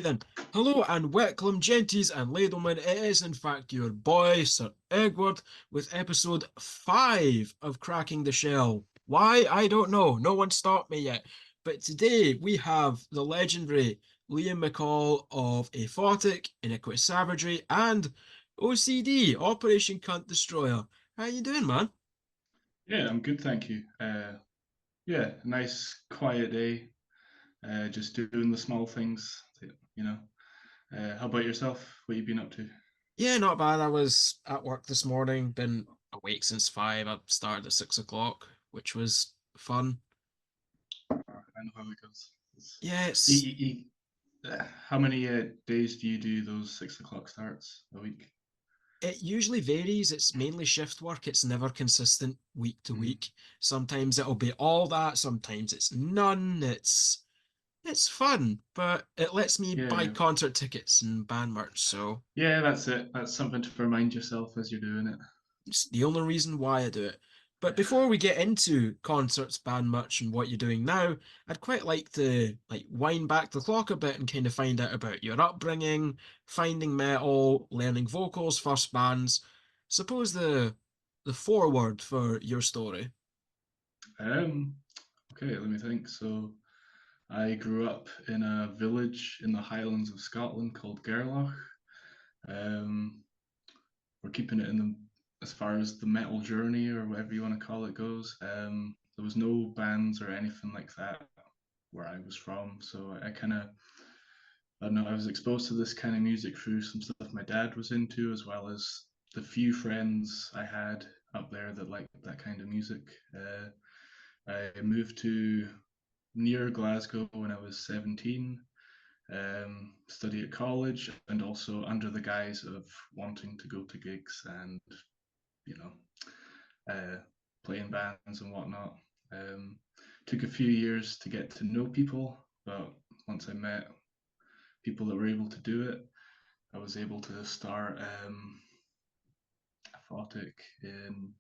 Right then. Hello and welcome, genties and ladlemen. It is, in fact, your boy, Sir Egward, with episode 5 of Cracking the Shell. Why? I don't know. No one stopped me yet. But today we have the legendary Liam McCall of Aphotic, Iniquitous Savagery, and OCD, Operation Cunt Destroyer. How you doing, man? Yeah, I'm good, thank you. Yeah, nice quiet day. Just doing the small things, you know. How about yourself? What you been up to? Yeah, not bad. I was at work this morning, been awake since 5. I started at 6 o'clock, which was fun. I know how it goes. Yeah, You, it's you, how many days do you do those 6 o'clock starts a week? it usually varies. It's mainly shift work. It's never consistent week to Mm. week. Sometimes it'll be all that, sometimes it's none. It's fun, but it lets me buy Yeah, concert tickets and band merch, so yeah, that's it. That's something to remind yourself as you're doing it. it's the only reason why I do it. But before we get into concerts, band merch, and what you're doing now, I'd quite like to wind back the clock a bit and kind of find out about your upbringing, finding metal, learning vocals, first bands. Suppose the foreword for your story. Um, okay, let me think. So, I grew up in a village in the Highlands of Scotland called Gerlach. Um, we're keeping it in the as far as the metal journey or whatever you want to call it goes. There was no bands or anything like that where I was from, so I kind of I don't know. I was exposed to this kind of music through some stuff my dad was into, as well as the few friends I had up there that liked that kind of music. I moved to near Glasgow when I was 17, study at college, and also under the guise of wanting to go to gigs and you know uh, playing bands and whatnot. Um, Took a few years to get to know people, but once I met people that were able to do it, I was able to start Aphotic in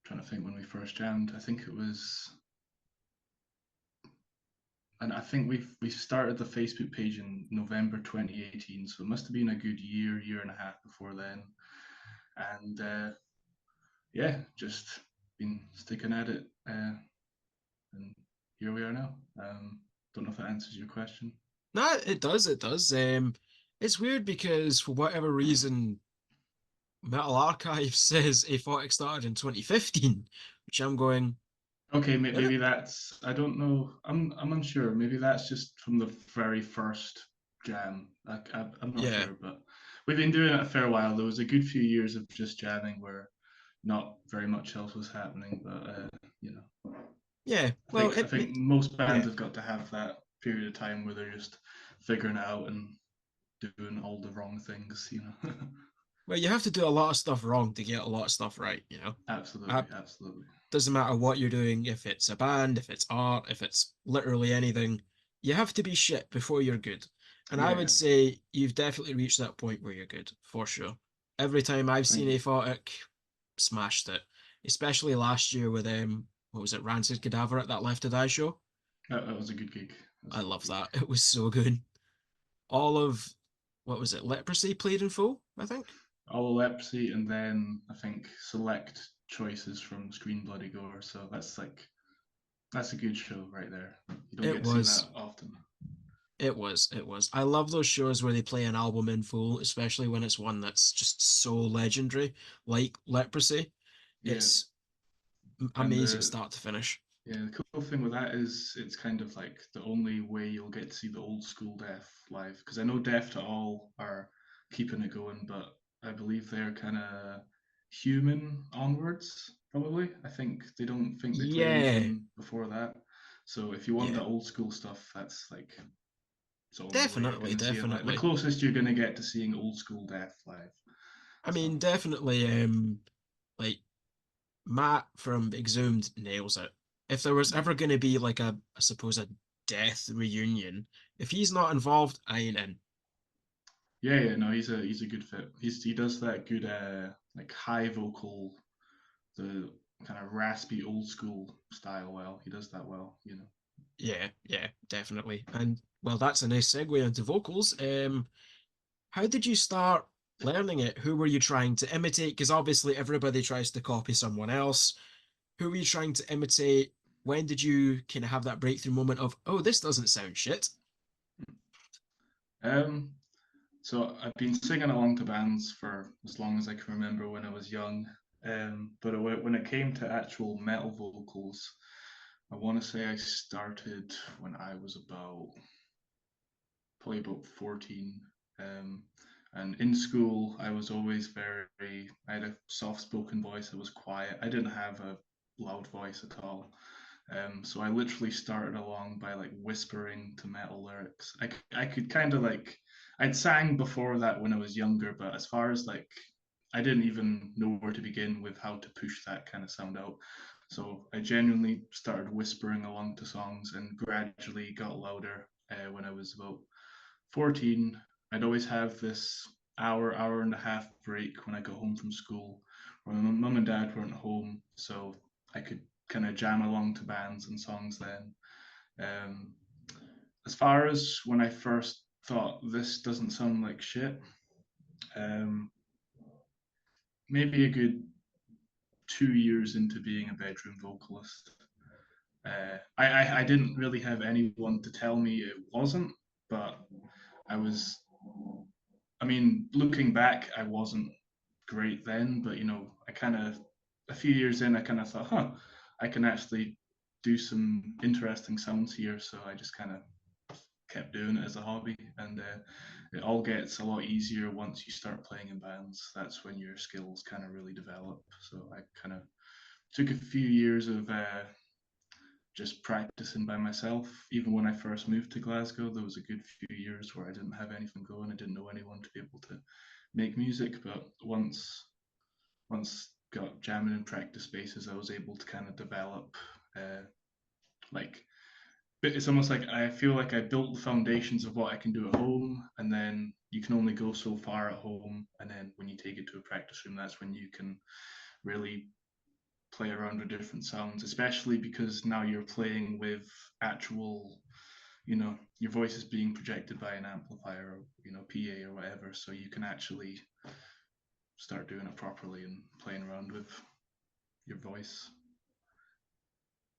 trying to think when we first jammed. I think it was, and I think we started the Facebook page in November 2018, so it must have been a good year and a half before then. And yeah, just been sticking at it, and here we are now. Don't know if that answers your question. No, it does, it does. It's weird because for whatever reason, Metal Archive says Aphotic started in 2015, which I'm going, Okay, did it? maybe that's I don't know. I'm unsure. Maybe that's just from the very first jam. I'm not Yeah. sure, but we've been doing it a fair while. There was a good few years of just jamming where not very much else was happening, but you know, Yeah. I Well, think I it think most bands yeah. have got to have that period of time where they're just figuring it out and doing all the wrong things. You know. Well, you have to do a lot of stuff wrong to get a lot of stuff right, you know? Uh, Absolutely, absolutely. doesn't matter what you're doing, if it's a band, if it's art, if it's literally anything, you have to be shit before you're good. And I Yeah, would yeah. say you've definitely reached that point where you're good, for sure. Every time I've Thank seen you. Aphotic, smashed it. Especially last year with what was it, Rancid Cadaver at that Left to Die show? That was a good gig. That was I a good love gig. that. It was so good. All of what was it, Leprosy played in full, I think. All Leprosy, and then I think select choices from Screen Bloody Gore. So that's a good show right there. You don't It get to see was that often. it was. I love those shows where they play an album in full, especially when it's one that's just so legendary, like Leprosy. Yeah, It's and amazing start to finish. the cool thing with that is it's kind of like the only way you'll get to see the old school Death live. Because I know Death to All are keeping it going, but I believe they're kind of human onwards. Probably, I think they don't think they play Yeah, anything before that. So if you want yeah, the old school stuff, that's like it's the only way you're definitely, going to see it. Like the definitely. closest you're going to get to seeing old school Death live. I So mean, definitely, like Matt from Exhumed nails it. If there was yeah, ever going to be like I suppose, a death reunion, if he's not involved, I ain't in. yeah. No, he's a good fit. He does that good like high vocal, the kind of raspy old school style well. He does that well. Yeah, yeah, definitely. And Well, that's a nice segue into vocals. How did you start learning it? Who were you trying to imitate? Because obviously everybody tries to copy someone else. Who were you trying to imitate? When did you kind of have that breakthrough moment of, oh, this doesn't sound shit? Um, so I've been singing along to bands for as long as I can remember when I was young. But when it came to actual metal vocals, I want to say I started when I was probably about 14. Um, and in school, I was always I had a soft spoken voice. I was quiet. I didn't have a loud voice at all. So I literally started along by like whispering to metal lyrics. I could kind of like, I'd sang before that when I was younger, but as far as like, I didn't even know where to begin with how to push that kind of sound out. So I genuinely started whispering along to songs and gradually got louder when I was about 14. I'd always have this hour and a half break when I got home from school, when my mum and dad weren't home, so I could kind of jam along to bands and songs then. Um, as far as when I first thought this doesn't sound like shit, um, maybe a good 2 years into being a bedroom vocalist. I didn't really have anyone to tell me it wasn't, but I was I mean, looking back, I wasn't great then, but I kind of, a few years in, I kind of thought, huh, I can actually do some interesting sounds here. So I just kind of kept doing it as a hobby, and it all gets a lot easier once you start playing in bands. That's when your skills kind of really develop. So I kind of took a few years of just practicing by myself. Even when I first moved to Glasgow, there was a good few years where I didn't have anything going. I didn't know anyone to be able to make music. But once got jamming in practice spaces, I was able to kind of develop like it's almost like I feel like I built the foundations of what I can do at home, and then you can only go so far at home, and then when you take it to a practice room, that's when you can really play around with different sounds, especially because now you're playing with actual, your voice is being projected by an amplifier or, PA or whatever, so you can actually start doing it properly and playing around with your voice.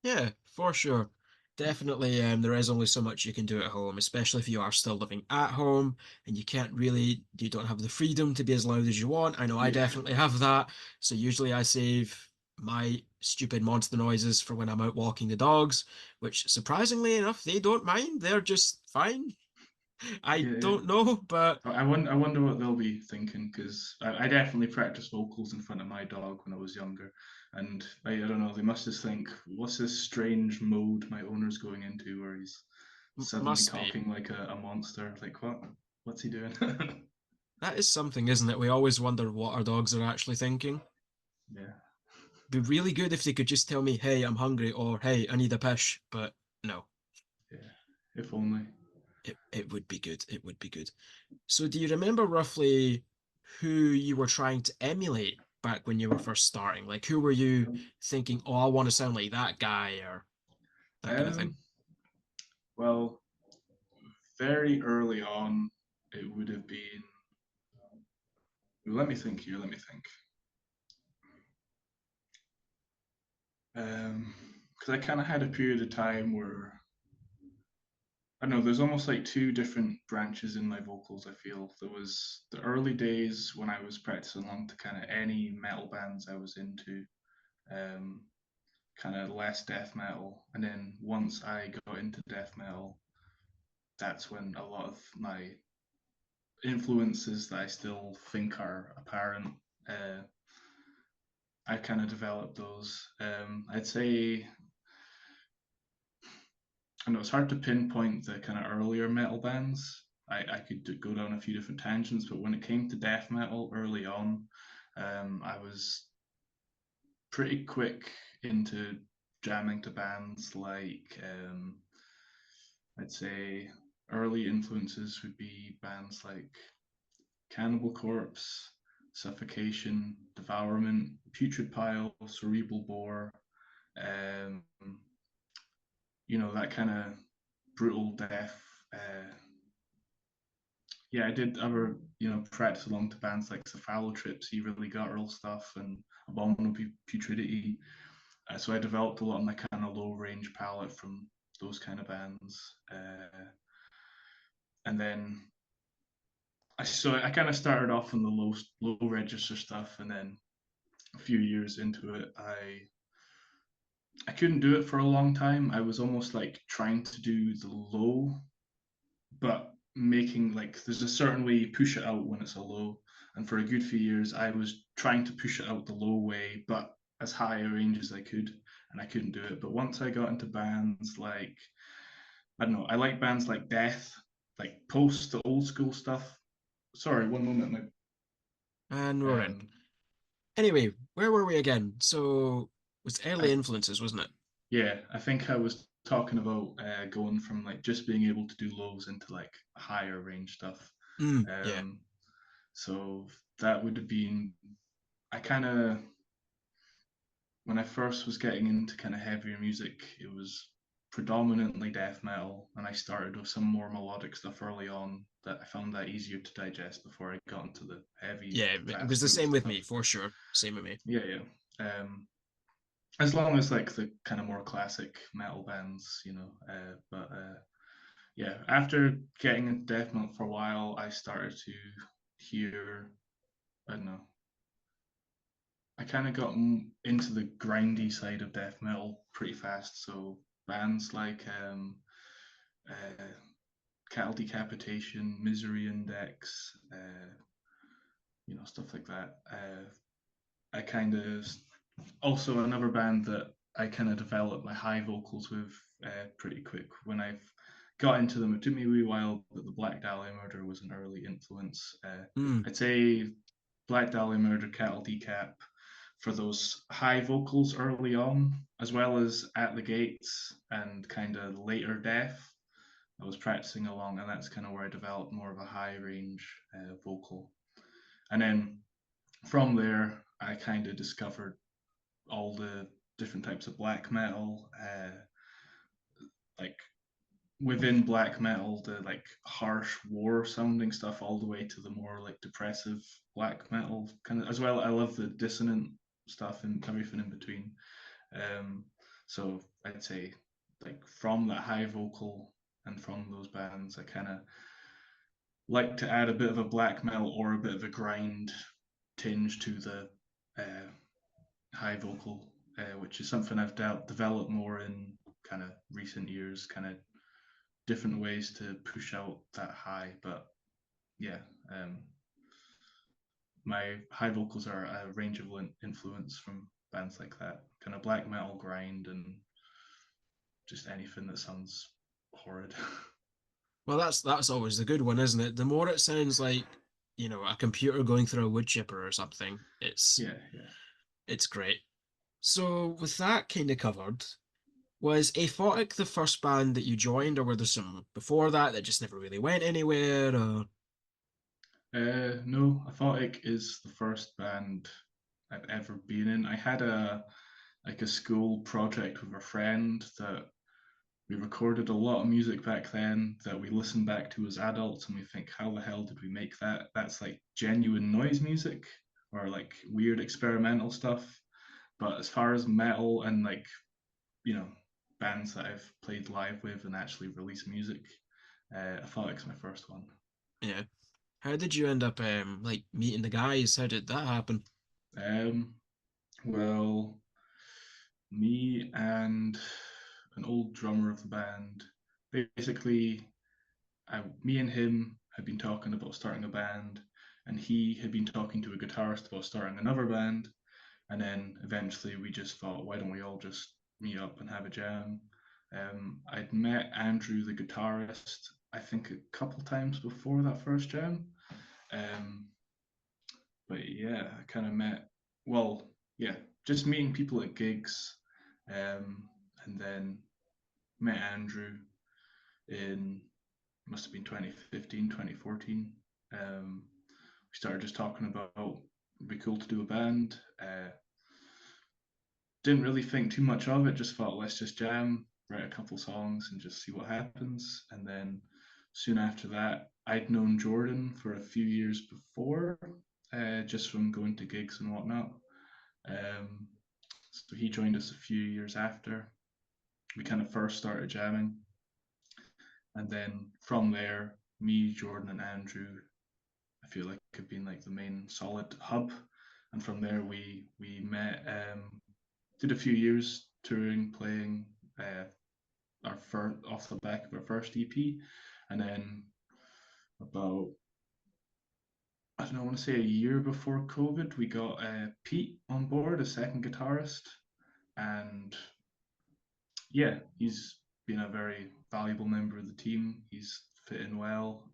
Yeah, for sure. Definitely, there is only so much you can do at home, especially if you are still living at home and you don't have the freedom to be as loud as you want. I know I Yeah. definitely have that. So usually I save my stupid monster noises for when I'm out walking the dogs, which surprisingly enough, they don't mind. They're just fine. I Yeah, don't know, but I wonder what they'll be thinking because I definitely practiced vocals in front of my dog when I was younger, and I don't know, they must just think, what's this strange mode my owner's going into where he's suddenly must be. talking like a monster? Like what? What's he doing? That is something, isn't it? We always wonder what our dogs are actually thinking. Yeah, Be really good if they could just tell me, hey, I'm hungry, or hey, I need a pish. But no, yeah. If only. it would be good. It would be good. So do you remember roughly who you were trying to emulate back when you were first starting? Like who were you thinking, oh, I want to sound like that guy or that kind of thing? Um, well, very early on, it would have been. Let me think here. Let me think. Because I kind of had a period of time where I don't know, there's almost like two different branches in my vocals, I feel. There was the early days when I was practicing along to kind of any metal bands I was into, um, kind of less death metal. And then once I got into death metal, that's when a lot of my influences that I still think are apparent, uh, I kind of developed those. I'd say I know it's hard to pinpoint the kind of earlier metal bands. I could go down a few different tangents, but when it came to death metal early on, I was pretty quick into jamming to bands like I'd say early influences would be bands like Cannibal Corpse, Suffocation, Devourment, Putrid Pile, Cerebral Bore, um, that kind of brutal death. yeah, I did ever, practice along to bands like Cephalotrips, Really Guttural stuff, and Abominable Putridity. So I developed a lot of my kind of low range palette from those kind of bands. And then I kind of started off on the low register stuff, and then a few years into it, I couldn't do it for a long time. I was almost like trying to do the low, but making like there's a certain way you push it out when it's a low. And for a good few years, I was trying to push it out the low way, but as high a range as I could, and I couldn't do it. But once I got into bands like I don't know, I like bands like Death, like post the old school stuff. Sorry, one moment. And we're in. Um, Anyway, where were we again? So it was I early influences, wasn't it? Yeah, I think I was talking about going from like just being able to do lows into like higher range stuff. Yeah. Um, so that would have been I kind of when I first was getting into kind of heavier music, it was predominantly death metal, and I started with some more melodic stuff early on that I found that easier to digest before I got into the heavy, Yeah, it was fast the beat same with me, stuff. for sure. Same with me. Yeah, yeah. As long as like the kind of more classic metal bands, but yeah, after getting into death metal for a while, I started to hear, I don't know, I kind of got into the grindy side of death metal pretty fast. So bands like uh, Cattle Decapitation, Misery Index, stuff like that. I kind of also another band that I kind of developed my high vocals with pretty quick. When I've got into them, it took me a wee while, but the Black Dahlia Murder was an early influence. Mm, I'd say Black Dahlia Murder, Cattle Decap for those high vocals early on, as well as At the Gates and kind of later Death. I was practicing along, and that's kind of where I developed more of a high range vocal. And then from there, I kind of discovered all the different types of black metal, like within black metal, the like harsh war sounding stuff, all the way to the more like depressive black metal kind of as well. I love the dissonant stuff and everything in between. So I'd say like from that high vocal and from those bands, I kind of like to add a bit of a black metal or a bit of a grind tinge to the uh, high vocal, which is something I've developed more in kind of recent years, kind of different ways to push out that high. But yeah, um, my high vocals are a range of influence from bands like that, kind of black metal grind and just anything that sounds horrid. well, that's always the good one, isn't it? The more it sounds like, a computer going through a wood chipper or something, Yeah, yeah. it's great. So with that kind of covered, was Aphotic the first band that you joined, or were there some before that that just never really went anywhere? Or No, Aphotic is the first band I've ever been in. I had a school project with a friend that we recorded a lot of music back then that we listen back to as adults and we think, how the hell did we make that? That's like genuine noise music or like weird experimental stuff. But as far as metal and like, you know, bands that I've played live with and actually released music, Aphotic's my first one. yeah, how did you end up like meeting the guys? How did that happen? Um, well, me and an old drummer of the band, basically me and him had been talking about starting a band, and he had been talking to a guitarist about starting another band. And then eventually we just thought, why don't we all just meet up and have a jam? I'd met Andrew, the guitarist, I think a couple times before that first jam. Um, but yeah, I kind of well, yeah, just meeting people at gigs. Um, and then met Andrew in must have been 2015, 2014. We started just talking about it'd be cool to do a band. Didn't really think too much of it, just thought let's just jam, write a couple songs and just see what happens. And then soon after that, I'd known Jordan for a few years before, just from going to gigs and whatnot. Um, so he joined us a few years after we kind of first started jamming, and then from there, me, Jordan, and Andrew, I feel like have been like the main solid hub. And from there, we met, did a few years touring, playing our first off the back of our first EP, and then about I don't know, I want to say a year before COVID, we got Pete on board, a second guitarist, and yeah, he's been a very valuable member of the team. He's fit in well.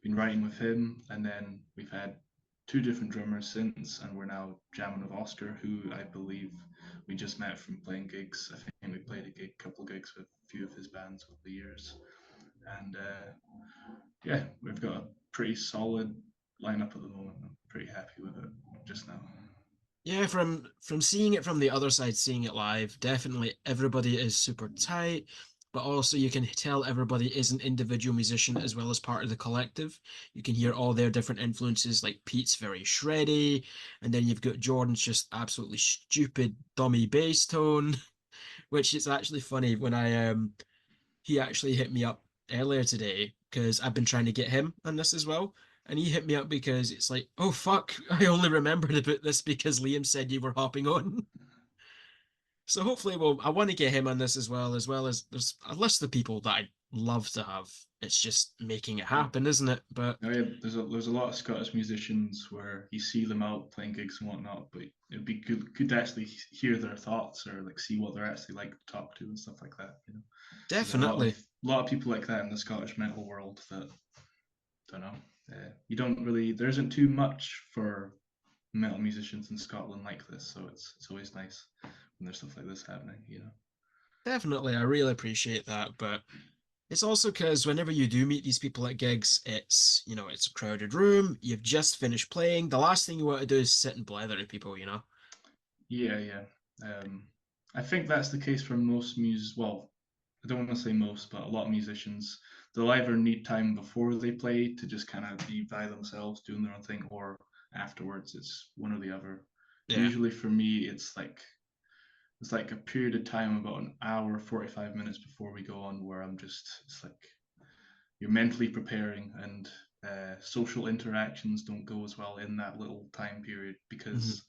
Been writing with him, and then we've had two different drummers since, and we're now jamming with Oscar, who I believe we just met from playing gigs. I think we played a couple of gigs with a few of his bands over the years, and yeah, we've got a pretty solid lineup at the moment. I'm pretty happy with it just now. Yeah, from seeing it from the other side, seeing it live, definitely everybody is super tight, but also you can tell everybody is an individual musician as well as part of the collective. You can hear all their different influences, like Pete's very shreddy, and then you've got Jordan's just absolutely stupid dummy bass tone, which is actually funny when I he actually hit me up earlier today because I've been trying to get him on this as well. And he hit me up because it's like, oh fuck, I only remembered about this because Liam said you were hopping on. So hopefully I want to get him on this as well as there's a list of people that I'd love to have. It's just making it Yeah. happen, isn't it? But Oh yeah, there's a lot of Scottish musicians where you see them out playing gigs and whatnot, but it'd be good to actually hear their thoughts or like see what they're actually like to talk to and stuff like that. You know, there's definitely, a lot of people like that in the Scottish metal world that don't know. You don't really there isn't too much for metal musicians in Scotland like this, so it's always nice when there's stuff like this happening. You know. definitely, I really appreciate that. But it's also because whenever you do meet these people at gigs, it's a crowded room, you've just finished playing. The last thing you want to do is sit and blather to people. Yeah, yeah. Um, I think that's the case for most Well, I don't want to say most, but a lot of musicians, they'll either need time before they play to just kind of be by themselves doing their own thing, or afterwards. It's one or the other. Yeah. Usually for me, it's like a period of time about an hour, 45 minutes before we go on, where it's like you're mentally preparing, and social interactions don't go as well in that little time period hmm because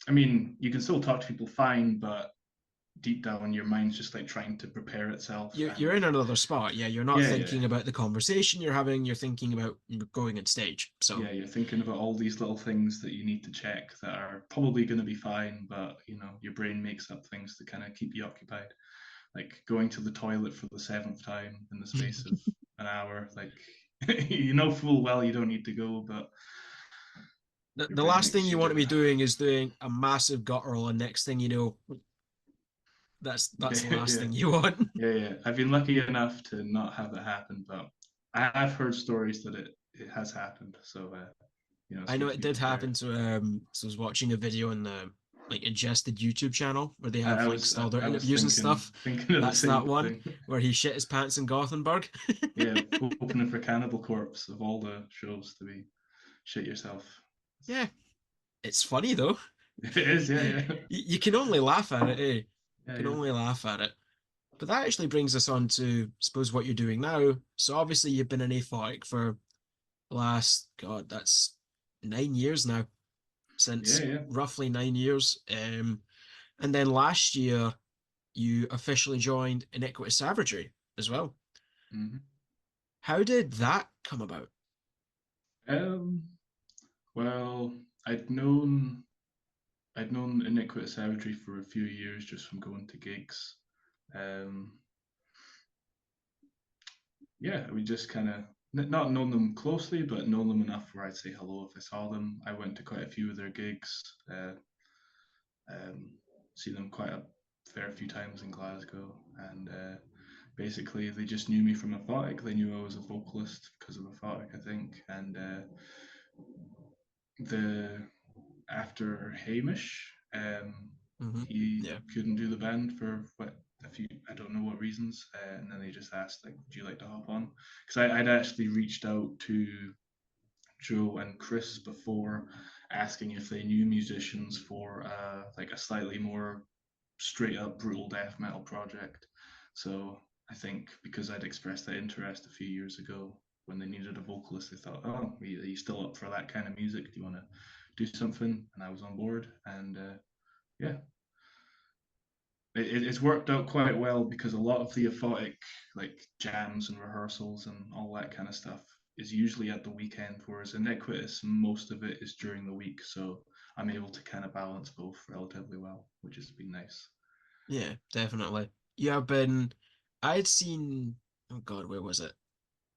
I mean, you can still talk to people fine, but deep down, your mind's just like trying to prepare itself. You're And in another spot. Yeah, you're not yeah, yeah, thinking about the conversation you're having, you're thinking about going on stage. So yeah, you're thinking about all these little things that you need to check that are probably going to be fine, but you know, your brain makes up things to kind of keep you occupied. Like going to the toilet for the seventh time in the space of an hour. Like, you know full well you don't need to go, but your the brain last thing makes you you want to do be it. doing is doing a massive guttural, and next thing you know, that's the Yeah, last yeah. thing you want. Yeah. I've been lucky enough to not have it happen, but I've heard stories that it has happened. So you know, it's I know good to it be did prepared. happen to so I was watching a video on the like ingested YouTube channel where they have links to all their I was interviews and stuff. thinking of the That's same that one thing. where he shit his pants in Gothenburg. Yeah, opening for Cannibal Corpse of all the shows to be shit yourself. Yeah, it's funny though. It is, yeah, you, yeah, you can only laugh at it, eh? You yeah, can yeah. only laugh at it. But that actually brings us on to, I suppose, what you're doing now. So obviously you've been an Aphotic for the last, God, that's 9 years now, Yeah, since yeah. roughly 9 years. And then last year you officially joined Iniquitous Savagery as well. Hmm. How did that come about? Um, well, I'd known I'd known Iniquitous Savagery for a few years just from going to gigs. Um, yeah, we just kind of not known them closely, but known them enough where I'd say hello if I saw them. I went to quite a few of their gigs. Um, seen them quite a fair few times in Glasgow, and basically they just knew me from Aphotic. They knew I was a vocalist because of Aphotic, I think, and the after Hamish, Hmm he Yeah. couldn't do the band for what few, I don't know what reasons, and then they just asked like, "Would you like to hop on?" Because I'd actually reached out to Joe and Chris before, asking if they knew musicians for like a slightly more straight up brutal death metal project. So I think because I'd expressed that interest a few years ago when they needed a vocalist, they thought, "Oh, are you still up for that kind of music? Do you want to do something?" And I was on board, and yeah, it's worked out quite well because a lot of the Aphotic like jams and rehearsals and all that kind of stuff is usually at the weekend, whereas Iniquitous, most of it is during the week. So I'm able to kind of balance both relatively well, which has been nice. Yeah, definitely. Yeah, I've been. I'd seen. Oh God, where was it?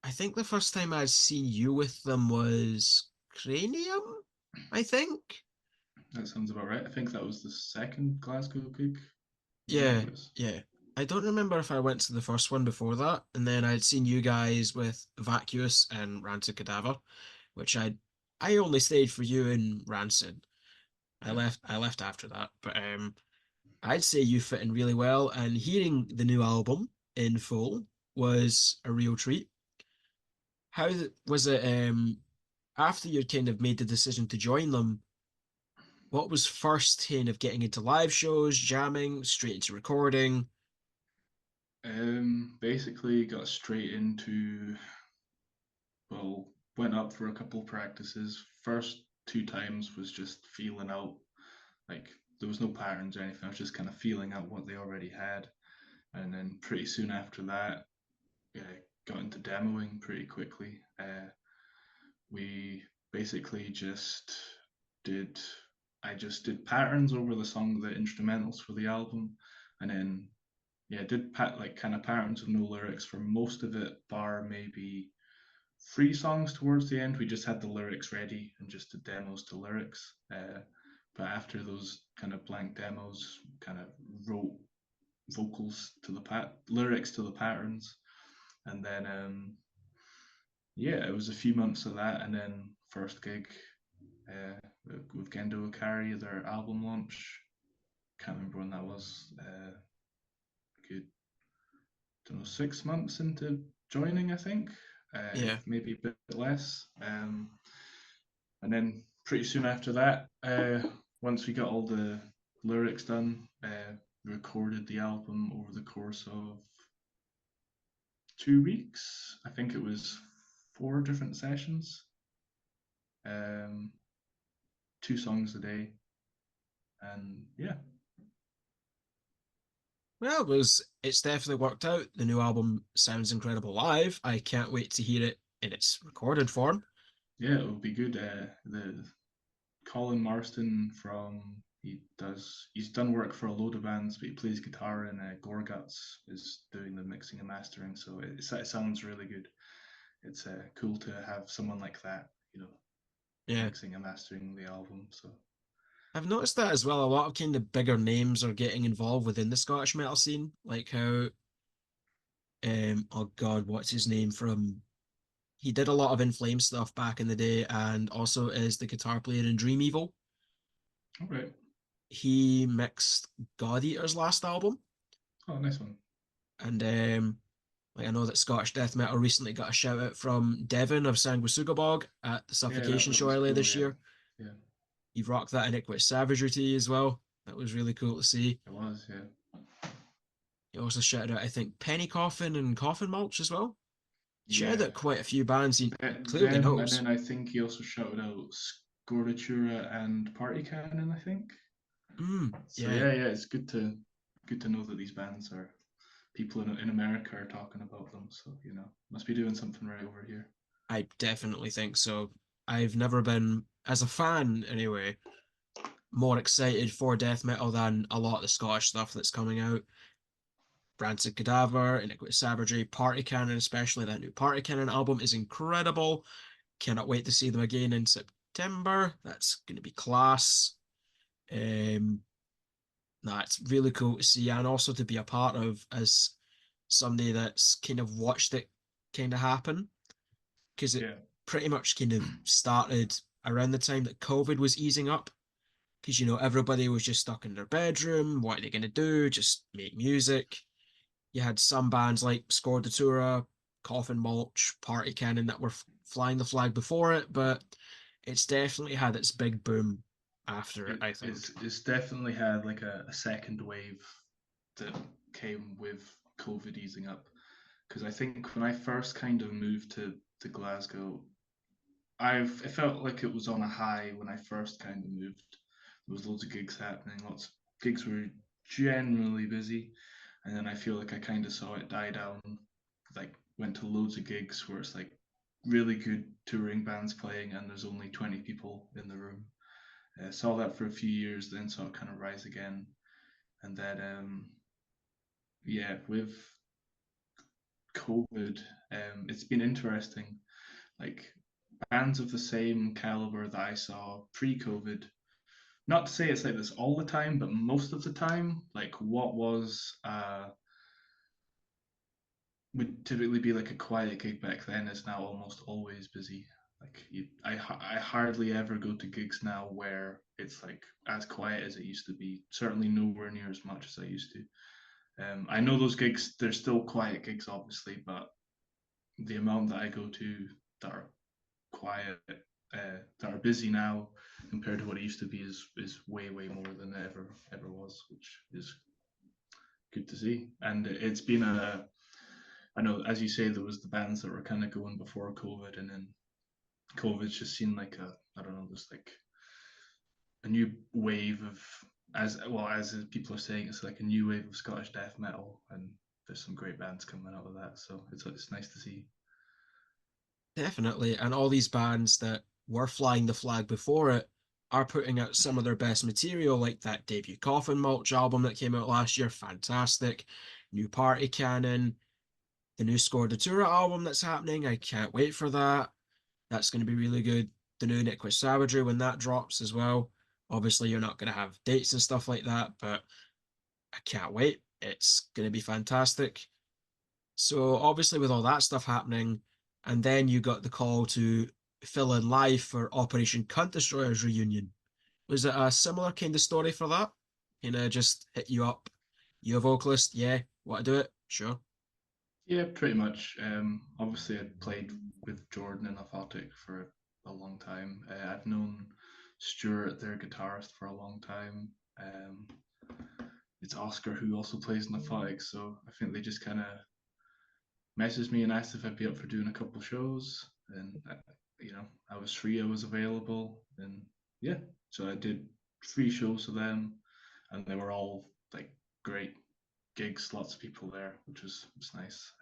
I think the first time I'd seen you with them was Cranium, I think. That sounds about right. I think that was the second Glasgow gig with Yeah, Iniquitous. yeah. I don't remember if I went to the first one before that, and then I'd seen you guys with Vacuous and Rancid Cadaver, which I only stayed for you in Rancid. Yeah. I left after that, but I'd say you fit in really well, and hearing the new album in full was a real treat. Was it after you'd kind of made the decision to join them? What was first kind of getting into live shows, jamming, straight into recording? Basically got straight into, well, went up for a couple of practices. First two times was just feeling out, like there was no patterns or anything. I was just kind of feeling out what they already had, and then pretty soon after that, yeah, got into demoing pretty quickly. We basically did, I just did patterns over the song, the instrumentals for the album, and then yeah, did like kind of patterns with no lyrics for most of it, bar maybe three songs towards the end. We just had the lyrics ready and just did demos to lyrics. But after those kind of blank demos, kind of wrote vocals to the lyrics to the patterns, and then yeah, it was a few months of that, and then first gig uh, with Gendo Akari, their album launch. Can't remember when that was. Good, don't know, 6 months into joining, I think, Yeah. if maybe a bit less. And then pretty soon after that, once we got all the lyrics done, recorded the album over the course of 2 weeks. I think it was four different sessions, um, two songs a day, and yeah, Well, it's definitely worked out. The new album sounds incredible live. I can't wait to hear it in its recorded form. yeah, it will be good. The Colin Marston from he's done work for a load of bands, but he plays guitar in Gorguts is doing the mixing and mastering, so it sounds really good. It's cool to have someone like that, Yeah. mixing and mastering the album. So I've noticed that as well. A lot of kind of bigger names are getting involved within the Scottish metal scene. Like how oh God, what's his name from he did a lot of In Flame stuff back in the day and also is the guitar player in Dream Evil. all right, He mixed God Eater's last album. oh nice one, And like I know that Scottish death metal recently got a shout out from Devon of Sanguisugabog at the yeah, Suffocation that show was earlier cool, this yeah, year. yeah, He rocked that Iniquitous Savagery to you as well. That was really cool to see. it was, yeah, He also shouted out, I think, Penny Coffin and Coffin Mulch as well. He shouted yeah. out quite a few bands he clearly Them, and knows. then I think he also shouted out Scordatura and Party Cannon, I think. So Yeah, yeah, it's good to know that these bands are people in America are talking about them. So must be doing something right over here. I definitely think so. I've never been, as a fan anyway, more excited for death metal than a lot of the Scottish stuff that's coming out. Rancid Cadaver, Iniquitous Savagery, Party Cannon, especially that new Party Cannon album is incredible. Cannot wait to see them again in September. That's going to be class. Um, nah, it's really cool to see and also to be a part of as somebody that's kind of watched it kind of happen because it Yeah, pretty much kind of started around the time that COVID was easing up because everybody was just stuck in their bedroom. What are they going to do? Just make music. You had some bands like Scordatura, Coffin Mulch, Party Cannon that were flying the flag before it, but it's definitely had its big boom after it, I think. It's definitely had like a second wave that came with COVID easing up. Because I think when I first kind of moved to Glasgow, it felt like it was on a high when I first kind of moved. There was loads of gigs happening, lots of gigs were generally busy, and then I feel like I kind of saw it die down. Like went to loads of gigs where it's like really good touring bands playing, and there's only 20 people in the room. Saw that for a few years, then saw it kind of rise again, and then yeah, with COVID, it's been interesting. Like bands of the same caliber that I saw pre-COVID. Not to say it's like this all the time, but most of the time, like what was would typically be like a quiet gig back then is now almost always busy. Like I hardly ever go to gigs now where it's like as quiet as it used to be. Certainly nowhere near as much as I used to. I know those gigs, they're still quiet gigs, obviously, but the amount that I go to that are quiet, that are busy now compared to what it used to be is way more than it ever was, which is good to see. And it's been a I know, as you say, there was the bands that were kind of going before COVID, and then COVID's just seemed like I don't know, there's like a new wave of as well as people are saying, it's like a new wave of Scottish death metal, and there's some great bands coming out of that. So it's nice to see. Definitely. And all these bands that were flying the flag before it are putting out some of their best material, like that debut Coffin Mulch album that came out last year. Fantastic. New Party Cannon, the new Scordatura album that's happening. I can't wait for that. That's going to be really good. The new Iniquitous Savagery when that drops as well. Obviously, you're not going to have dates and stuff like that, but I can't wait. It's going to be fantastic. So obviously with all that stuff happening, and then you got the call to fill in live for Operation Cunt Destroyer's reunion. Was it a similar kind of story for that? Just hit you up. You a vocalist? Yeah. Want to do it? Sure. Yeah, pretty much. Obviously, I'd played with Jordan and Aphotic for a long time. I've known Stuart, their guitarist, for a long time. It's Oscar who also plays in Aphotic, so I think they just kind of messaged me and asked if I'd be up for doing a couple shows, and I was free, I was available, and yeah, so I did 3 shows of them, and they were all like great gigs, lots of people there, which was nice.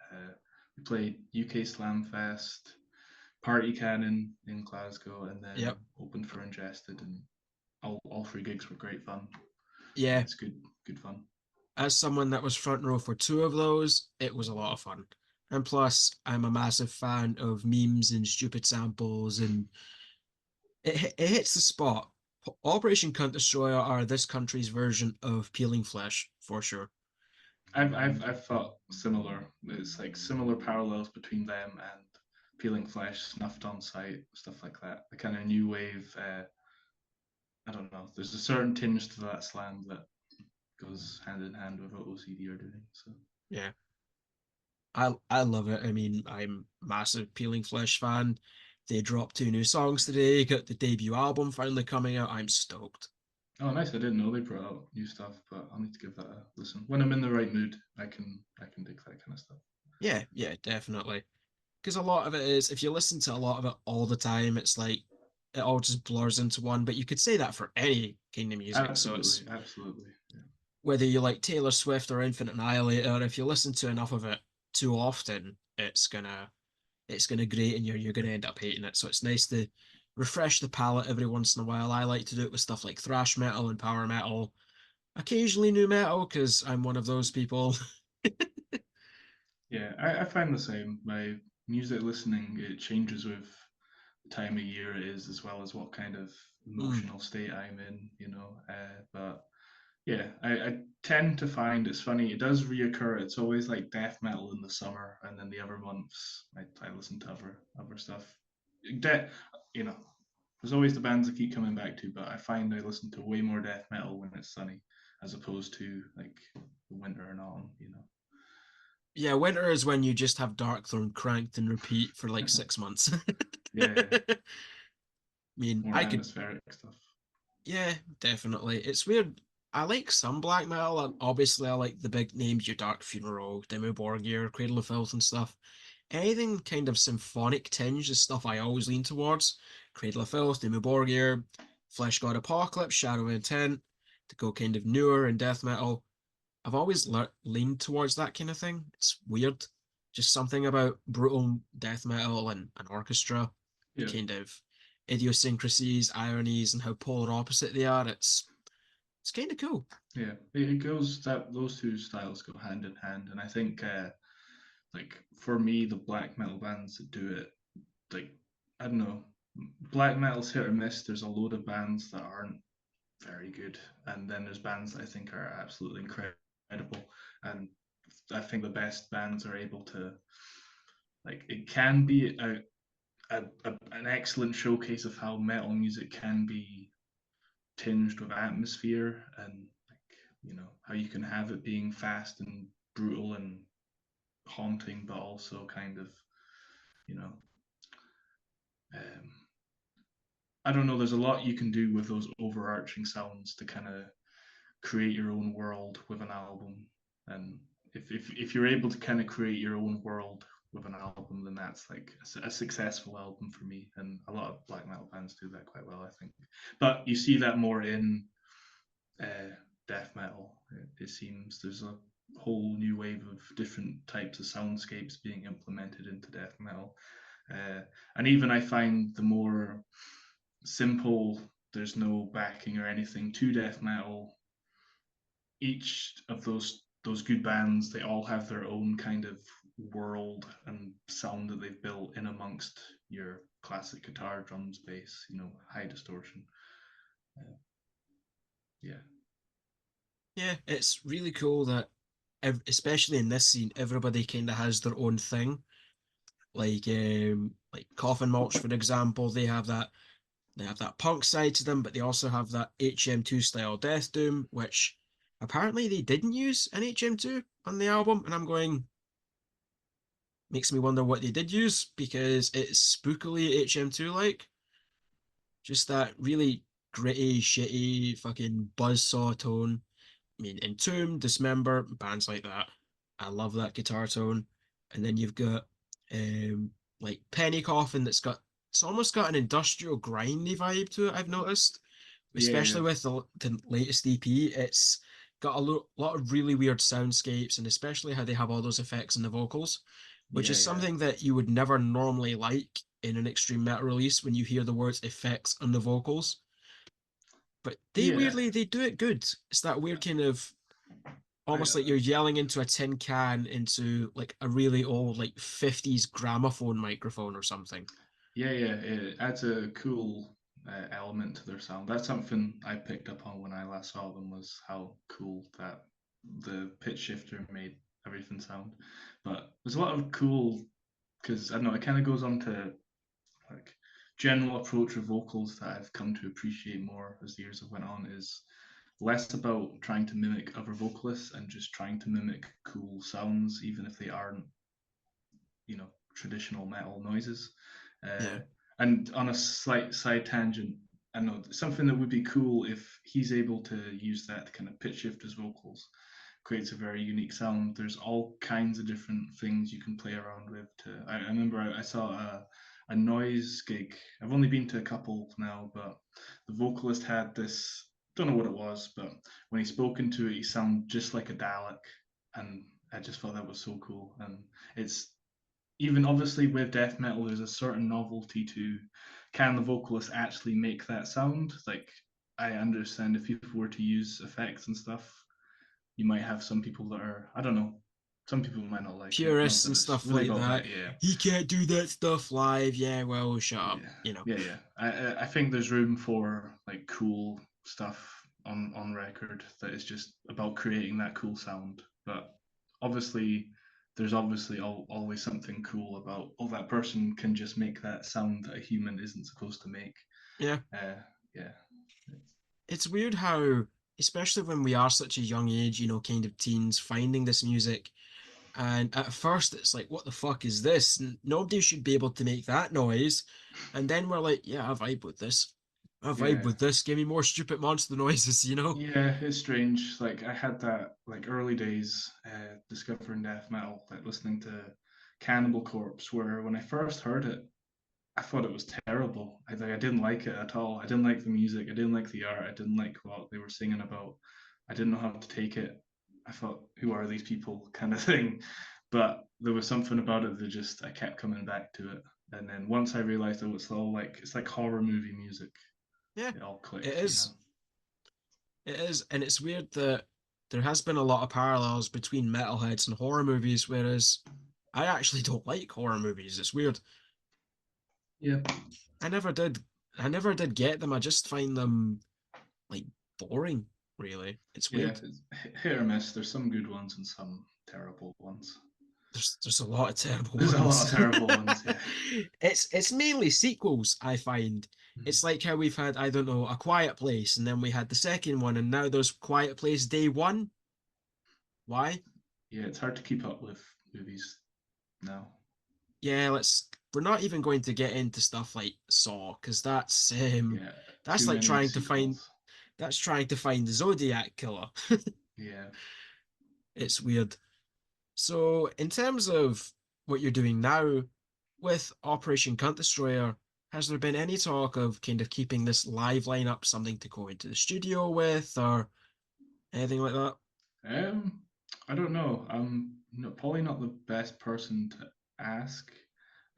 We played UK Slam Fest, Party Cannon in Glasgow, and then Yep. opened for Ingested, and all 3 gigs were great fun. Yeah. It's good fun. As someone that was front row for two of those, it was a lot of fun. And plus, I'm a massive fan of memes and stupid samples, and it hits the spot. Operation Cunt Destroyer are this country's version of Peeling Flesh, for sure. I've thought similar. It's like similar parallels between them and Peeling Flesh, Snuffed on Sight, stuff like that. The kind of new wave. I don't know. There's a certain tinge to that slam that goes hand in hand with what OCD are doing. So Yeah. I love it. I mean, I'm a massive Peeling Flesh fan. They dropped two new songs today, got the debut album finally coming out. I'm stoked. oh, nice. I didn't know they brought out new stuff, but I'll need to give that a listen. When I'm in the right mood, I can dig that kind of stuff. Yeah, yeah, definitely. Because a lot of it is, if you listen to a lot of it all the time, it's like it all just blurs into one. But you could say that for any kind of music. So it's Absolutely. Yeah. whether you like Taylor Swift or Infinite Annihilator, if you listen to enough of it too often, it's gonna grate and you're gonna end up hating it. So it's nice to refresh the palette every once in a while. I like to do it with stuff like thrash metal and power metal, occasionally new metal because I'm one of those people. Yeah, I find the same. My music listening, it changes with the time of year it is, as well as what kind of Mm, emotional state I'm in, but yeah, I tend to find it's funny. It does reoccur. It's always like death metal in the summer, and then the other months I listen to other stuff. De- you know, there's always the bands I keep coming back to, but I find I listen to way more death metal when it's sunny, as opposed to like the winter and autumn. Yeah, winter is when you just have Darkthrone cranked and repeat for like 6 months. Yeah, yeah, I mean, more I could, atmospheric stuff. yeah, definitely. It's weird. I like some black metal, and obviously I like the big names, your Dark Funeral, Dimmu Borgir, Cradle of Filth and stuff. Anything kind of symphonic tinge is stuff I always lean towards. Cradle of Filth, Dimmu Borgir, Flesh God Apocalypse, Shadow of Intent, to go kind of newer in death metal. I've always leaned towards that kind of thing. It's weird. Just something about brutal death metal and an orchestra, the Yeah, kind of idiosyncrasies, ironies, and how polar opposite they are. It's kind of cool. yeah. It goes that those two styles go hand in hand, and I think like for me, the black metal bands that do it, like I don't know, black metal's hit or miss. There's a load of bands that aren't very good, and then there's bands that I think are absolutely incredible, and I think the best bands are able to like it can be an excellent showcase of how metal music can be tinged with atmosphere and like how you can have it being fast and brutal and haunting, but also kind of you know um, I don't know. There's a lot you can do with those overarching sounds to kind of create your own world with an album. And if you're able to kind of create your own world with an album, then that's like a successful album for me. And a lot of black metal bands do that quite well, I think. But you see that more in death metal. It seems there's a whole new wave of different types of soundscapes being implemented into death metal. Uh, and even I find the more simple, there's no backing or anything to death metal, each of those good bands, they all have their own kind of world and sound that they've built in amongst your classic guitar, drums, bass, high distortion. Uh, yeah, Yeah, it's really cool that, especially in this scene, everybody kind of has their own thing. Like Coffin Mulch, for example, they have that punk side to them, but they also have that HM2 style Death Doom, which apparently they didn't use an HM2 on the album, and I'm going, makes me wonder what they did use because it's spookily HM2 like. Just that really gritty, shitty, fucking buzzsaw tone. I mean, Entomb, Dismember, bands like that. I love that guitar tone. And then you've got like Penny Coffin it's almost got an industrial grindy vibe to it, I've noticed. yeah, Especially with the latest EP. It's got lot of really weird soundscapes and especially how they have all those effects in the vocals, which yeah, is yeah, something that you would never normally like in an extreme metal release when you hear the words effects on the vocals. But yeah, they do it good. It's that weird kind of I, almost like you're yelling into a tin can into like a really old like 50s gramophone microphone or something. yeah. It adds a cool element to their sound. That's something I picked up on when I last saw them, was how cool that the pitch shifter made everything sound. But there's a lot of cool, because I don't know, it kind of goes on to like general approach of vocals that I've come to appreciate more as the years have went on is less about trying to mimic other vocalists and just trying to mimic cool sounds, even if they aren't, traditional metal noises. Uh, Yeah. and on a slight side tangent, I know something that would be cool if he's able to use that to kind of pitch shift his vocals creates a very unique sound. There's all kinds of different things you can play around with. I remember I saw a noise gig. I've only been to a couple now, but the vocalist had this. Don't know what it was, but when he spoke into it, he sounded just like a Dalek, and I just thought that was so cool. And it's even obviously with death metal, there's a certain novelty to can the vocalist actually make that sound? Like I understand if people were to use effects and stuff, you might have some people that are I don't know. Some people might not like it. Not Purists that and it's stuff really like about that. that. Yeah, He can't do that stuff live. Yeah, well, shut up. yeah, yeah. I think there's room for like cool stuff on record that is just about creating that cool sound. But obviously, there's obviously always something cool about that person can just make that sound that a human isn't supposed to make. Yeah. Uh, yeah, It's weird how, especially when we are such a young age, kind of teens, finding this music, And at first, it's like, what the fuck is this? Nobody should be able to make that noise. And then we're like, yeah, I vibe with this. I vibe Yeah, with this. Give me more stupid monster noises, you know? yeah, it's strange. Like I had that like early days discovering death metal, like listening to Cannibal Corpse, where when I first heard it, I thought it was terrible. I didn't like it at all. I didn't like the music. I didn't like the art. I didn't like what they were singing about. I didn't know how to take it. I thought, who are these people, kind of thing. But there was something about it that just I kept coming back to it. And then once I realized, oh, it's like horror movie music. Yeah, It all it clicked, you know. is. It is. And it's weird that there has been a lot of parallels between metalheads and horror movies, whereas I actually don't like horror movies. It's weird. Yeah, I never did. I never did get them. I just find them like boring, really. It's yeah, weird. it's hit or miss. There's some good ones and some terrible ones. There's a lot of terrible There's a lot of ones. terrible ones. Yeah. It's mainly sequels, I find. It's like how we've had, I don't know, A Quiet Place, and then we had the second one, and now there's Quiet Place Day One. Why? Yeah, it's hard to keep up with movies now. Yeah, we're not even going to get into stuff like Saw, because Yeah, that's too like many trying to find sequels. that's trying to find the Zodiac killer. Yeah. It's weird. So, in terms of what you're doing now with Operation Cunt Destroyer, has there been any talk of kind of keeping this live lineup something to go into the studio with or anything like that? Um, I don't know. Probably not the best person to ask.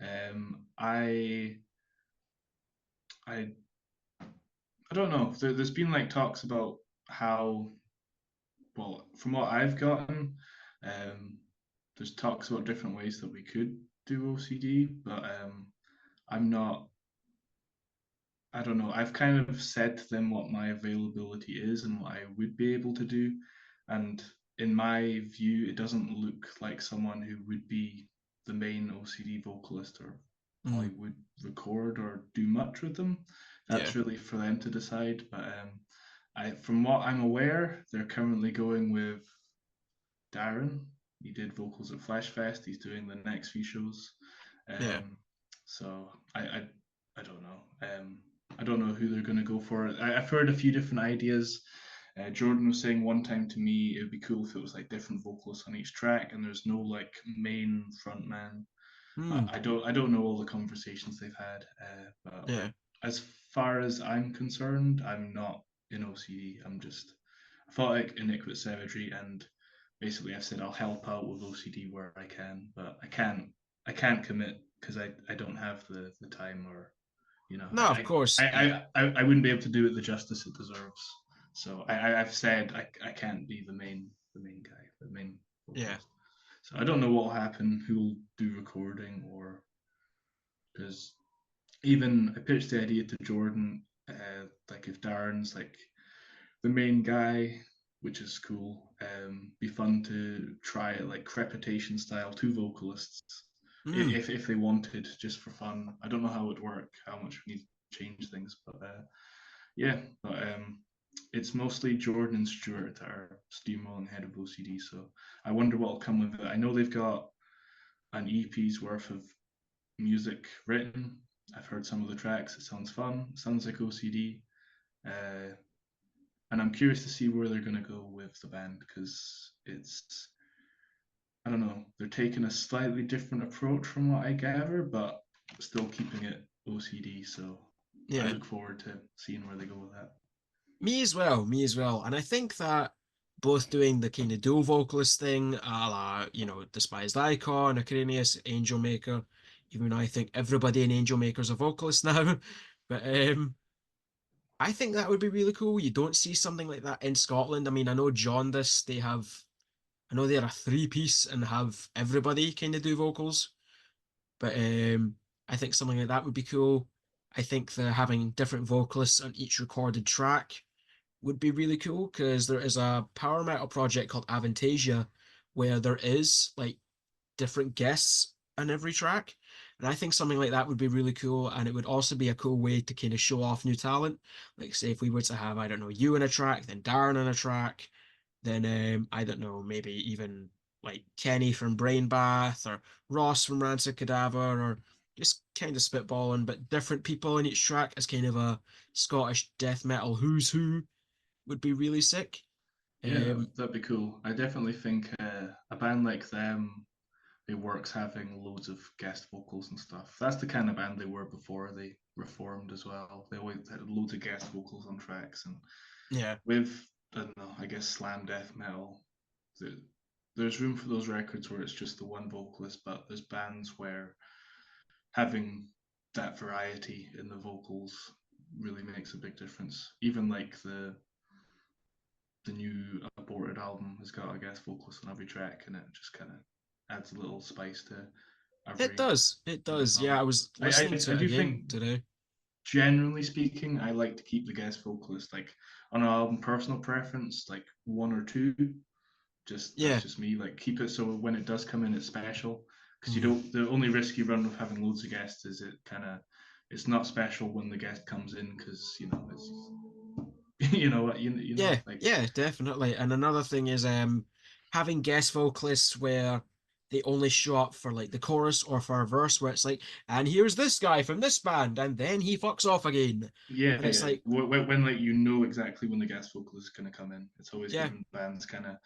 Um, I, I, I don't know. There's been like talks about how, well, from what I've gotten, um, there's talks about different ways that we could do OCD, but I'm not I don't know. I've kind of said to them what my availability is and what I would be able to do. And in my view, it doesn't look like someone who would be the main OCD vocalist or Hmm. probably would record or do much with them. Yeah, That's really for them to decide. But from what I'm aware, they're currently going with Darren. He did vocals at Flash Fest. He's doing the next few shows. yeah. Um, so I don't know. I don't know who they're going to go for. I've heard a few different ideas. Jordan was saying one time to me, it would be cool if it was like different vocalists on each track, and there's no like main front man. Hmm. I don't know all the conversations they've had, but Yeah. as far as I'm concerned, I'm not in OCD. I'm just Aphotic, Iniquitous Savagery, and basically I've said I'll help out with OCD where I can, but I can't commit because I don't have the time or you know No, of course. I wouldn't be able to do it the justice it deserves. So I've said I can't be the main guy, the main Yeah. vocalist. So I don't know what will happen, who will do recording, or because even I pitched the idea to Jordan, like if Darren's like the main guy, which is cool. Be fun to try it like crepitation style, two vocalists, Hmm. if they wanted, just for fun. I don't know how it would work, how much we need to change things, but yeah, but it's mostly Jordan and Stuart that are steamrolling ahead of OCD. So I wonder what will come with it. I know they've got an EP's worth of music written. I've heard some of the tracks. It sounds fun. It sounds like OCD. Uh, and I'm curious to see where they're going to go with the band because it's I don't know they're taking a slightly different approach from what I gather, but still keeping it OCD. So I Yeah. look forward to seeing where they go with that. Me as well. Me as well. And I think that both doing the kind of dual vocalist thing, a la, Despised Icon, Acranius, Angel Maker, even though I think everybody in Angel Maker is a vocalist now. But I think that would be really cool. You don't see something like that in Scotland. I mean, I know Jaundice, I know they're a three-piece and have everybody kind of do vocals, but I think something like that would be cool. I think that having different vocalists on each recorded track would be really cool because there is a power metal project called Avantasia where there is like different guests on every track. And I think something like that would be really cool. And it would also be a cool way to kind of show off new talent. Like, say, if we were to have, I don't know, you in a track, then Darren on a track, then I don't know, maybe even like Kenny from Brain Bath or Ross from Rancid Cadaver, or just kind of spitballing, but different people in each track as kind of a Scottish death metal who's who would be really sick. Yeah, Um, that'd be cool. I definitely think a band like them, it works having loads of guest vocals and stuff. That's the kind of band they were before they reformed as well. They always had loads of guest vocals on tracks, and yeah, with I don't know, I guess slam death metal, there's room for those records where it's just the one vocalist, but there's bands where having that variety in the vocals really makes a big difference. Even like the new Aborted album has got a guest vocalist on every track, and it just kind of adds a little spice to it every does. It every does. Yeah, song. I was I, listening I to I it do think, again today. generally speaking, I like to keep the guest vocalist like on an album personal preference, like one or two. Just that's Yeah. just me. Like keep it so when it does come in, it's special. Because you Mhm. don't. The only risk you run with having loads of guests is it kind of it's not special when the guest comes in because it's you know what you know Yeah, like yeah, definitely. And another thing is having guest vocalists where they only show up for like the chorus or for a verse where it's like, and here's this guy from this band, and then he fucks off again. yeah, And it's yeah. like, When like you know exactly when the guest vocalist is gonna come in, it's always yeah, given bands kind of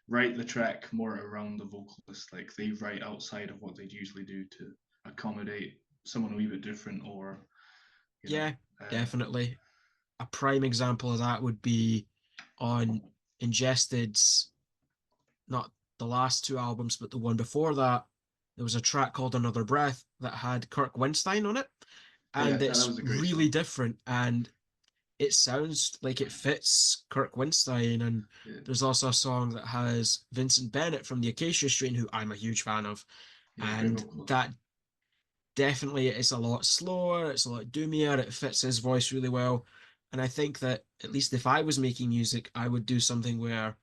write the track more around the vocalist. Like they write outside of what they'd usually do to accommodate someone a wee bit different, or you know, yeah, uh, definitely. A prime example of that would be on Ingested's, not the last two albums, but the one before that. There was a track called Another Breath that had Kirk Windstein on it. yeah, And that it's was a great really song. different. And it sounds like it fits Kirk Windstein. And Yeah, there's also a song that has Vincent Bennett from the Acacia Strain, who I'm a huge fan of. yeah, great And vocalist. that definitely is a lot slower, it's a lot doomier, it fits his voice really well. And I think that at least if I was making music, I would do something where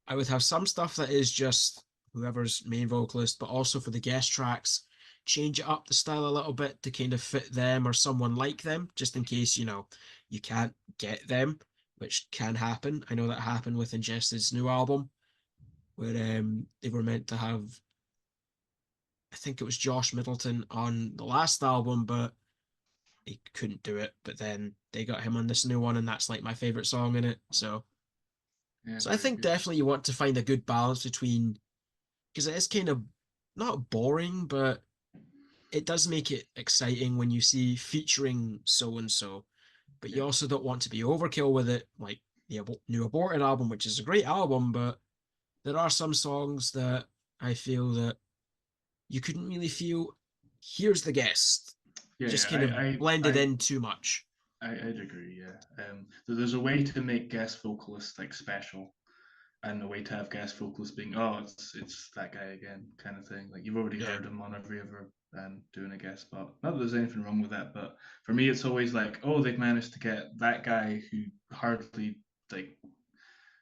I would have some stuff that is just whoever's main vocalist, but also for the guest tracks, change it up the style a little bit to kind of fit them or someone like them, just in case, you can't get them, which can happen. I know that happened with Ingested's new album, where they were meant to have, I think it was Josh Middleton on the last album, but he couldn't do it. But then they got him on this new one, and that's like my favorite song in it. So, Yeah, so I very think good. definitely you want to find a good balance between, because it is kind of not boring, but it does make it exciting when you see featuring so and so. But Yeah, you also don't want to be overkill with it, like the new Aborted album, which is a great album, but there are some songs that I feel that you couldn't really feel. Here's the guest, yeah, just yeah. kind of blended in too much. I'd agree. Yeah, there's a way to make guest vocalists like special, and a way to have guest vocalists being, oh, it's that guy again, kind of thing. Like you've already Yeah, heard him on every other band doing a guest spot. Not that there's anything wrong with that, but for me, it's always like, oh, they've managed to get that guy who hardly like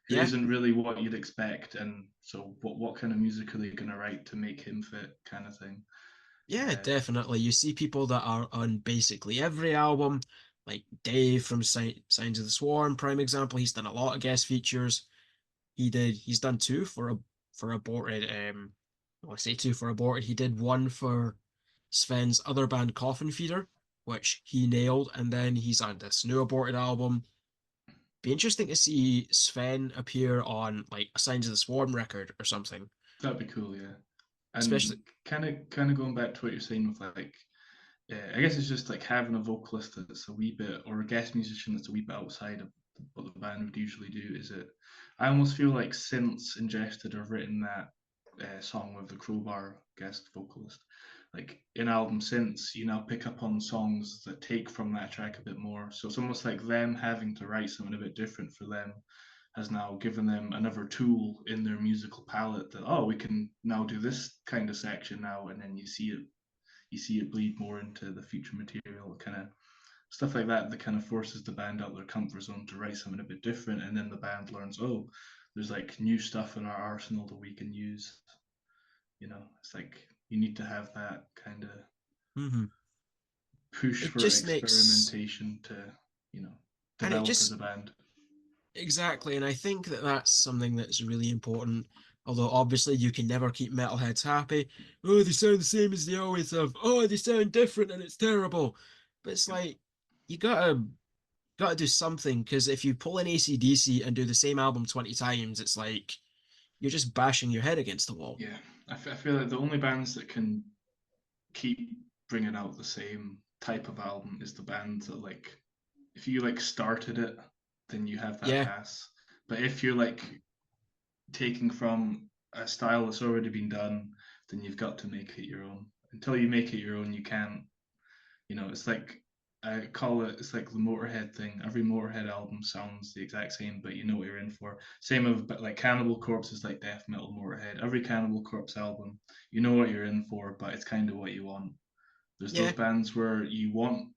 who yeah, isn't really what you'd expect, and so what kind of music are they going to write to make him fit, kind of thing. yeah, Uh, definitely. You see people that are on basically every album, like Dave from Signs of the Swarm, prime example. He's done a lot of guest features. He's done two for Aborted. Well, I say two for Aborted. He did one for Sven's other band, Coffin Feeder, which he nailed, and then he's on this new Aborted album. Be interesting to see Sven appear on like a Signs of the Swarm record or something. that'd be cool, yeah. Especially, And kind of going back to what you're saying with like I guess it's just like having a vocalist that's a wee bit, or a guest musician that's a wee bit outside of what the band would usually do. Is it? I almost feel like since Ingested have written that song with the Crowbar guest vocalist, like in album since, you now pick up on songs that take from that track a bit more. So it's almost like them having to write something a bit different for them has now given them another tool in their musical palette that, oh, we can now do this kind of section now, and then you see it bleed more into the future material, kind of stuff like that, that kind of forces the band out their comfort zone to write something a bit different, and then the band learns, oh, there's like new stuff in our arsenal that we can use. It's like you need to have that kind of mhm. push It for just makes experimentation to, you know, and it develop as just a band. Exactly, and I think that that's something that's really important. Although obviously you can never keep metalheads happy. Oh, they sound the same as they always have. Oh, they sound different and it's terrible. But it's Yep. like you gotta do something because if you pull an AC/DC and do the same album 20 times, it's like you're just bashing your head against the wall. Yeah, I feel like the only bands that can keep bringing out the same type of album is the band that like if you like started it, then you have that Yeah, pass. But if you're like taking from a style that's already been done, then you've got to make it your own. Until you make it your own, you can't. It's like I call it. It's like the Motorhead thing. Every Motorhead album sounds the exact same, but you know what you're in for. Same of but like Cannibal Corpse is like death metal Motorhead. Every Cannibal Corpse album, you know what you're in for, but it's kind of what you want. There's those yeah. bands where you want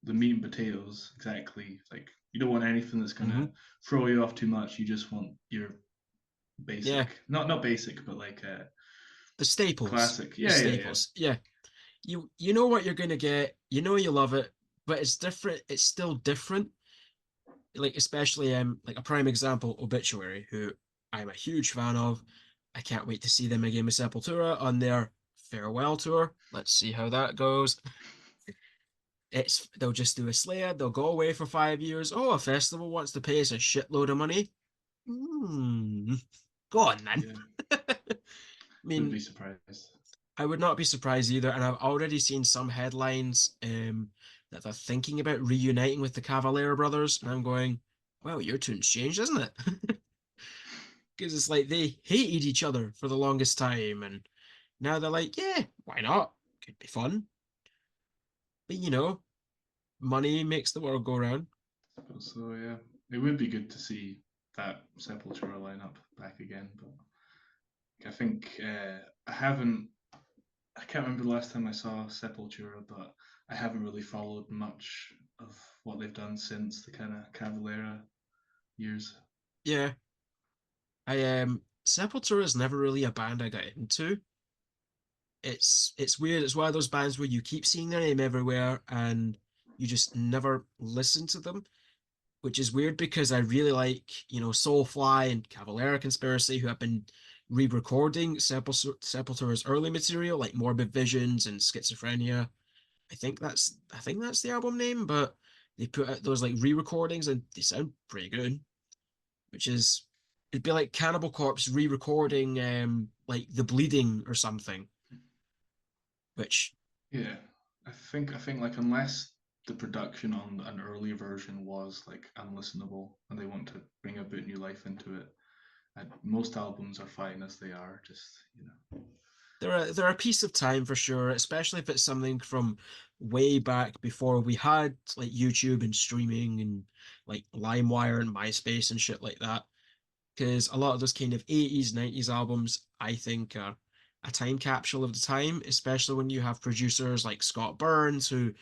the meat and potatoes exactly. Like you don't want anything that's Hmm. gonna throw you off too much. You just want your Yeah. basic, not basic, but like a The staples. classic. The Yeah, yeah, yeah. staples. Yeah. You know what you're gonna get, you know you love it, but it's different, it's still different. Like especially like a prime example, Obituary, who I'm a huge fan of. I can't wait to see them again with Sepultura on their farewell tour. Let's see how that goes. They'll just do a Slayer, they'll go away for 5 years. Oh, a festival wants to pay us a shitload of money. Hmm. Go on then. Yeah. I Wouldn't mean, be surprised. I would not be surprised either, and I've already seen some headlines that they're thinking about reuniting with the Cavalier brothers, and I'm going, well, your tune's changed, isn't it? Because it's like they hated each other for the longest time, and now they're like, yeah, why not? Could be fun. But money makes the world go round. So yeah, it would be good to see that Sepultura lineup back again. But I think I haven't. I can't remember the last time I saw Sepultura, but I haven't really followed much of what they've done since the kind of Cavalera years. Yeah, Sepultura is never really a band I got into. It's weird. It's one of those bands where you keep seeing their name everywhere and you just never listen to them, which is weird because I really like, Soulfly and Cavalera Conspiracy, who have been re-recording Sepultura's early material, like Morbid Visions and Schizophrenia. I think that's the album name, but they put out those like re-recordings and they sound pretty good, which is it'd be like Cannibal Corpse re-recording like The Bleeding or something, which Yeah, I think like unless the production on an earlier version was like unlistenable and they want to bring a bit new life into it, most albums are fine as they are. Just. they're a piece of time for sure, especially if it's something from way back before we had like YouTube and streaming and like LimeWire and MySpace and shit like that. Because a lot of those kind of 80s, 90s albums, I think, are a time capsule of the time, especially when you have producers like Scott Burns, who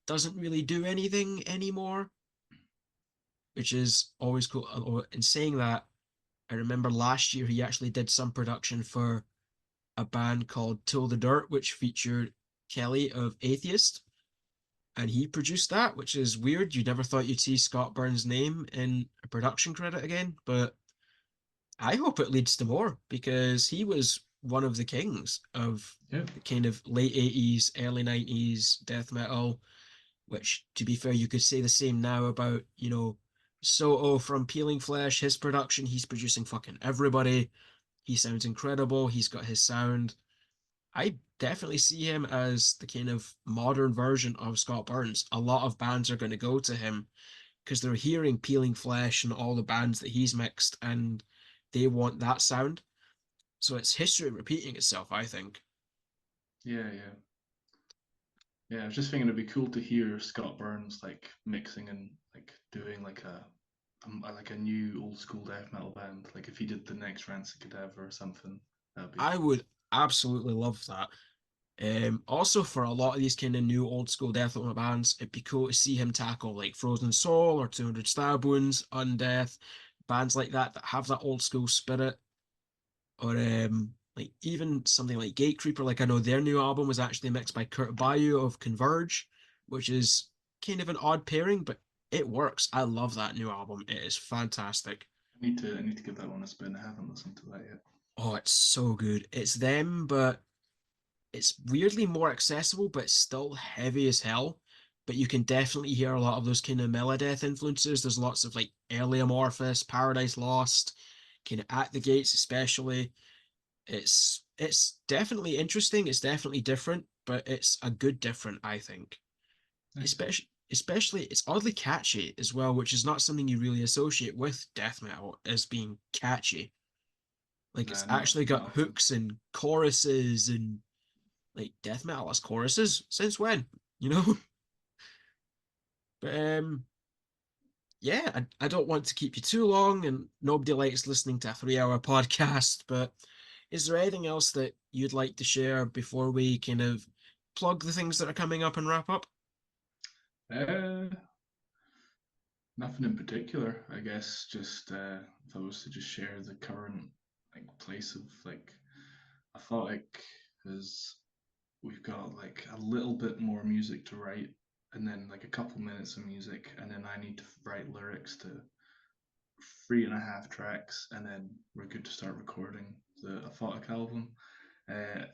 doesn't really do anything anymore, which is always cool. In saying that, I remember last year he actually did some production for a band called Till the Dirt, which featured Kelly of Atheist, and he produced that, which is weird. You never thought you'd see Scott Burns' name in a production credit again, but I hope it leads to more because he was one of the kings of Yeah, the kind of late 80s, early 90s death metal, which, to be fair, you could say the same now about, Soto from Peeling Flesh, his production. He's producing fucking everybody. He sounds incredible. He's got his sound. I definitely see him as the kind of modern version of Scott Burns. A lot of bands are going to go to him because they're hearing Peeling Flesh and all the bands that he's mixed and they want that sound. So it's history repeating itself, I think. yeah, yeah. Yeah, I was just thinking it'd be cool to hear Scott Burns like mixing and like doing like a new old school death metal band. Like if he did the next Rancid Cadaver or something, that'd be I would absolutely love that. Also, for a lot of these kind of new old school death metal bands, it'd be cool to see him tackle like Frozen Soul or 200 Stab Wounds, Undeath, bands like that have that old school spirit. Or like even something like Gatecreeper. Like I know their new album was actually mixed by Kurt Bayou of Converge, which is kind of an odd pairing, but it works. I love that new album. It is fantastic. I need to give that one a spin. I haven't listened to that yet. Oh, it's so good. It's them, but it's weirdly more accessible, but still heavy as hell. But you can definitely hear a lot of those kind of Meladeth influences. There's lots of like early Amorphous, Paradise Lost, kind of At the Gates, especially. It's definitely interesting. It's definitely different, but it's a good different, I think. Nice. Especially it's oddly catchy as well, which is not something you really associate with death metal as being catchy. Like it's Nah, actually not got often. hooks and choruses and like death metal has choruses since when? You know? But yeah, I don't want to keep you too long, and nobody likes listening to a 3 hour podcast, but is there anything else that you'd like to share before we kind of plug the things that are coming up and wrap up? Uh, Nothing in particular. I guess just if I was to just share the current like place of like Aphotic is we've got like a little bit more music to write and then like a couple minutes of music and then I need to write lyrics to 3.5 tracks and then we're good to start recording the Aphotic album.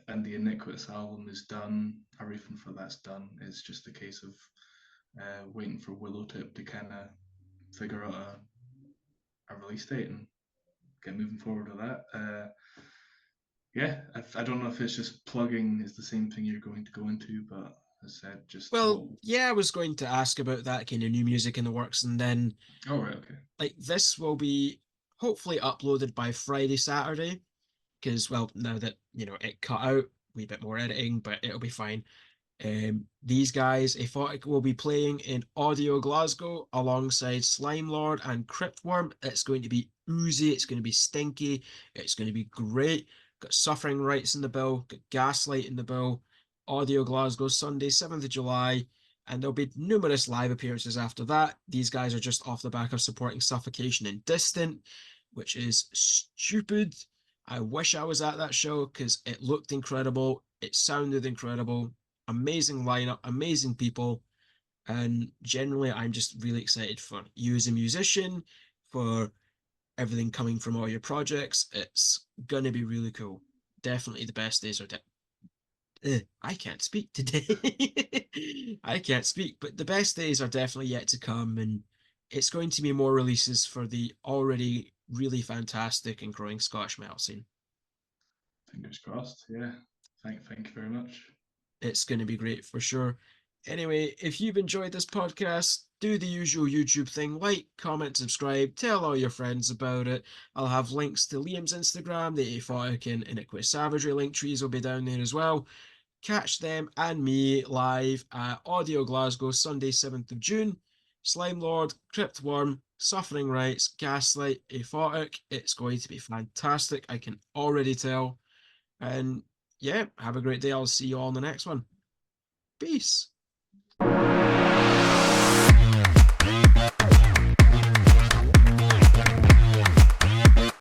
And the Iniquitous album is done. Everything for that's done. It's just a case of waiting for Willowtip to kind of figure out a release date and get moving forward with that. Yeah, I don't know if it's just plugging is the same thing you're going to go into, but as I said, just Well, what. yeah, I was going to ask about that kind of new music in the works, and then Oh right, okay. like this will be hopefully uploaded by Friday, Saturday, because well, now that it cut out, a wee bit more editing, but it'll be fine. These guys, Aphotic, will be playing in Audio Glasgow alongside Slime Lord and Cryptworm. It's going to be oozy, it's going to be stinky, it's going to be great. Got Suffering Rights in the bill, got Gaslight in the bill. Audio Glasgow, Sunday, 7th of July, and there'll be numerous live appearances after that. These guys are just off the back of supporting Suffocation and Distant, which is stupid. I wish I was at that show because it looked incredible, it sounded incredible, amazing lineup, amazing people, and generally, I'm just really excited for you as a musician, for everything coming from all your projects. It's gonna be really cool. Definitely the best days are. I can't speak today. I can't speak, but the best days are definitely yet to come, and it's going to be more releases for the already really fantastic and growing Scottish metal scene. Fingers crossed. Yeah. Thank you very much. It's going to be great for sure. Anyway, if you've enjoyed this podcast, do the usual YouTube thing, like, comment, subscribe, tell all your friends about it. I'll have links to Liam's Instagram, the Aphotic and Iniquitous Savagery link trees will be down there as well. Catch them and me live at Audio Glasgow, Sunday, 7th of June. Slime Lord, Cryptworm, Suffering Rights, Gaslight, Aphotic. It's going to be fantastic. I can already tell. And yeah, have a great day. I'll see you all in the next one. Peace.